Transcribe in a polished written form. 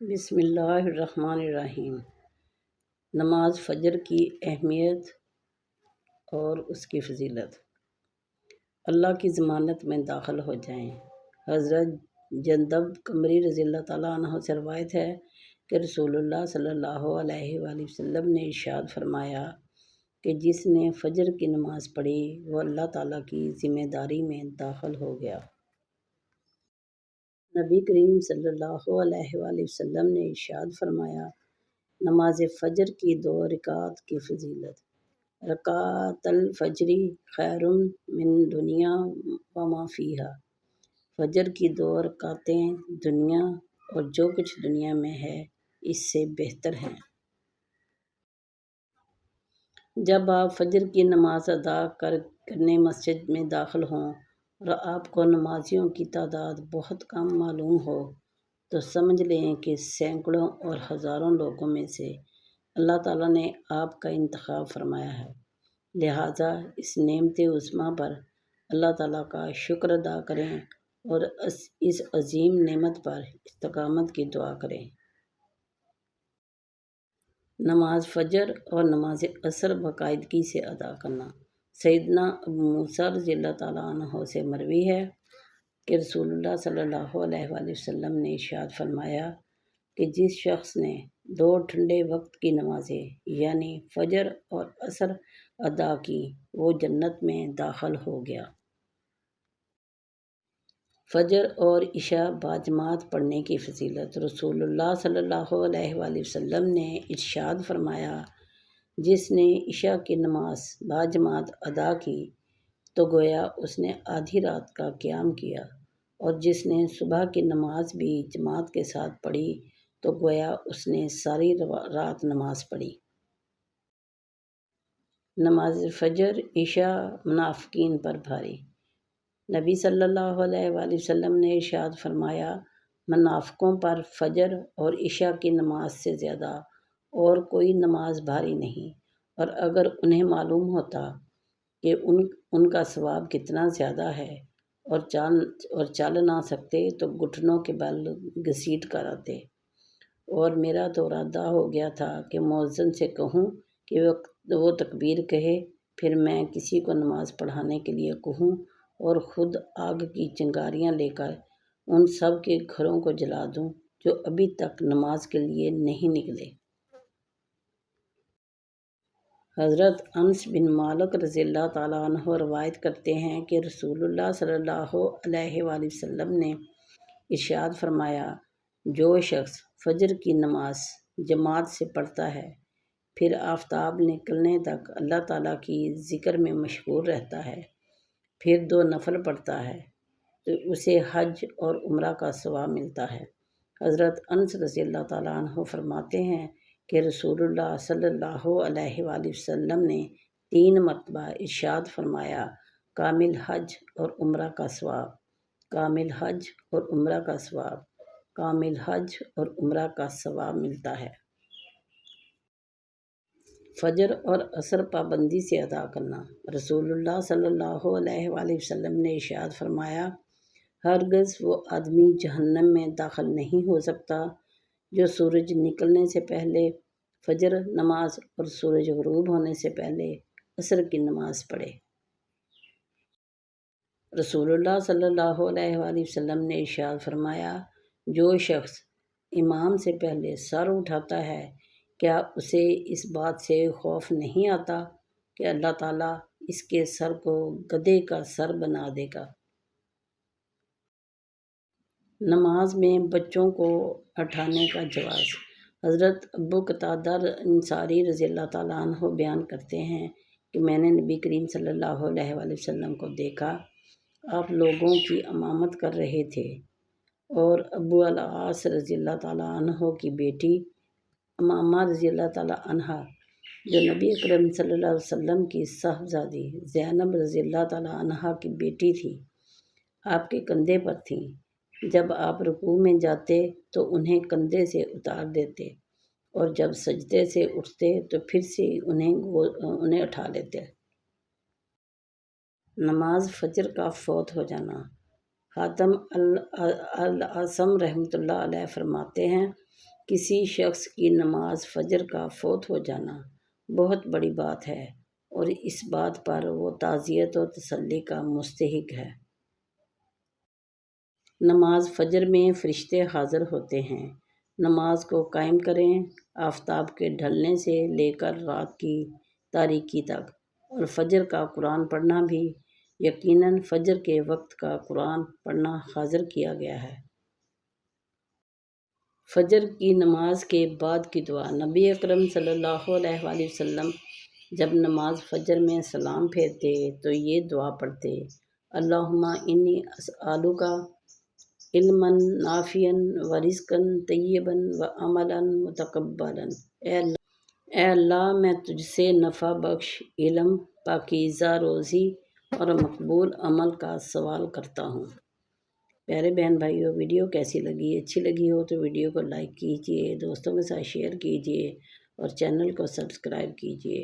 بسم اللہ الرحمن الرحیم۔ نماز فجر کی اہمیت اور اس کی فضیلت۔ اللہ کی ضمانت میں داخل ہو جائیں۔ حضرت جندب قمری رضی اللہ تعالیٰ عنہ سے روایت ہے کہ رسول اللہ صلی اللہ علیہ وآلہ وسلم نے ارشاد فرمایا کہ جس نے فجر کی نماز پڑھی وہ اللہ تعالیٰ کی ذمہ داری میں داخل ہو گیا۔ نبی کریم صلی اللہ علیہ وآلہ وسلم نے ارشاد فرمایا، نماز فجر کی 2 رکعات کی فضیلت۔ رکعت الفجر خیر من دنیا وما فیہا۔ فجر کی 2 رکعتیں دنیا اور جو کچھ دنیا میں ہے اس سے بہتر ہیں۔ جب آپ فجر کی نماز ادا کرنے مسجد میں داخل ہوں اور آپ کو نمازیوں کی تعداد بہت کم معلوم ہو تو سمجھ لیں کہ سینکڑوں اور ہزاروں لوگوں میں سے اللہ تعالیٰ نے آپ کا انتخاب فرمایا ہے، لہٰذا اس نعمت عظمیٰ پر اللہ تعالیٰ کا شکر ادا کریں اور اس عظیم نعمت پر استقامت کی دعا کریں۔ نماز فجر اور نماز عصر باقاعدگی سے ادا کرنا۔ سیدنا ابو موسیٰ رضی اللہ تعالیٰ عنہ سے مروی ہے کہ رسول اللہ صلی اللہ علیہ وآلہ وسلم نے ارشاد فرمایا کہ جس شخص نے 2 ٹھنڈے وقت کی نمازیں یعنی فجر اور عصر ادا کی وہ جنت میں داخل ہو گیا۔ فجر اور عشاء باجماعت پڑھنے کی فضیلت۔ رسول اللہ صلی اللہ علیہ وآلہ وسلم نے ارشاد فرمایا، جس نے عشاء کی نماز باجماعت ادا کی تو گویا اس نے آدھی رات کا قیام کیا، اور جس نے صبح کی نماز بھی جماعت کے ساتھ پڑھی تو گویا اس نے ساری رات نماز پڑھی۔ نماز فجر عشاء منافقین پر بھاری۔ نبی صلی اللہ علیہ وآلہ وسلم نے ارشاد فرمایا، منافقوں پر فجر اور عشاء کی نماز سے زیادہ اور کوئی نماز بھاری نہیں، اور اگر انہیں معلوم ہوتا کہ ان کا ثواب کتنا زیادہ ہے اور چل نہ سکتے تو گھٹنوں کے بل گھسیٹ کر آتے، اور میرا تو ارادہ ہو گیا تھا کہ مؤذن سے کہوں کہ وہ تکبیر کہے، پھر میں کسی کو نماز پڑھانے کے لیے کہوں اور خود آگ کی چنگاریاں لے کر ان سب کے گھروں کو جلا دوں جو ابھی تک نماز کے لیے نہیں نکلے۔ حضرت انس بن مالک رضی اللہ تعالیٰ عنہ روایت کرتے ہیں کہ رسول اللہ صلی اللہ علیہ وآلہ وسلم نے ارشاد فرمایا، جو شخص فجر کی نماز جماعت سے پڑھتا ہے پھر آفتاب نکلنے تک اللہ تعالیٰ کی ذکر میں مشغول رہتا ہے، پھر 2 نفل پڑھتا ہے تو اسے حج اور عمرہ کا ثواب ملتا ہے۔ حضرت انس رضی اللہ تعالیٰ عنہ فرماتے ہیں کہ رسول اللہ صلی اللہ علیہ وآلہ وسلم نے 3 مرتبہ ارشاد فرمایا، کامل حج اور عمرہ کا ثواب، کامل حج اور عمرہ کا ثواب، کامل حج اور عمرہ کا ثواب ملتا ہے۔ فجر اور عصر پابندی سے ادا کرنا۔ رسول اللہ صلی اللہ علیہ وآلہ وسلم نے ارشاد فرمایا، ہرگز وہ آدمی جہنم میں داخل نہیں ہو سکتا جو سورج نکلنے سے پہلے فجر نماز اور سورج غروب ہونے سے پہلے عصر کی نماز پڑھے۔ رسول اللہ صلی اللہ علیہ وآلہ وسلم نے ارشاد فرمایا، جو شخص امام سے پہلے سر اٹھاتا ہے کیا اسے اس بات سے خوف نہیں آتا کہ اللہ تعالیٰ اس کے سر کو گدھے کا سر بنا دے گا۔ نماز میں بچوں کو اٹھانے کا جواز۔ حضرت ابو قتادہ انصاری رضی اللہ تعالیٰ عنہ بیان کرتے ہیں کہ میں نے نبی کریم صلی اللہ علیہ وآلہ وسلم کو دیکھا، آپ لوگوں کی امامت کر رہے تھے، اور ابو العاص رضی اللہ تعالیٰ عنہ کی بیٹی امامہ رضی اللہ تعالیٰ عنہا جو نبی اکرم صلی اللہ علیہ وسلم کی صاحبزادی زینب رضی اللہ تعالیٰ عنہا کی بیٹی تھی، آپ کے کندھے پر تھیں۔ جب آپ رکوع میں جاتے تو انہیں کندھے سے اتار دیتے، اور جب سجدے سے اٹھتے تو پھر سے انہیں اٹھا لیتے۔ نماز فجر کا فوت ہو جانا۔ حاتم الاسم رحمۃ اللہ علیہ فرماتے ہیں، کسی شخص کی نماز فجر کا فوت ہو جانا بہت بڑی بات ہے اور اس بات پر وہ تعزیت و تسلی کا مستحق ہے۔ نماز فجر میں فرشتے حاضر ہوتے ہیں۔ نماز کو قائم کریں، آفتاب کے ڈھلنے سے لے کر رات کی تاریکی تک، اور فجر کا قرآن پڑھنا بھی۔ یقیناً فجر کے وقت کا قرآن پڑھنا حاضر کیا گیا ہے۔ فجر کی نماز کے بعد کی دعا۔ نبی اکرم صلی اللہ علیہ وآلہ وسلم جب نماز فجر میں سلام پھیرتے تو یہ دعا پڑھتے: اللہم انی اسألک علما نافعا ورزقا طیبا وعملا متقبلا۔ اے اللہ، میں تجھ سے نفع بخش علم، پاکیزہ روزی اور مقبول عمل کا سوال کرتا ہوں۔ پیارے بہن بھائیوں، ویڈیو کیسی لگی؟ اچھی لگی ہو تو ویڈیو کو لائک کیجیے، دوستوں کے ساتھ شیئر کیجیے اور چینل کو سبسکرائب کیجیے۔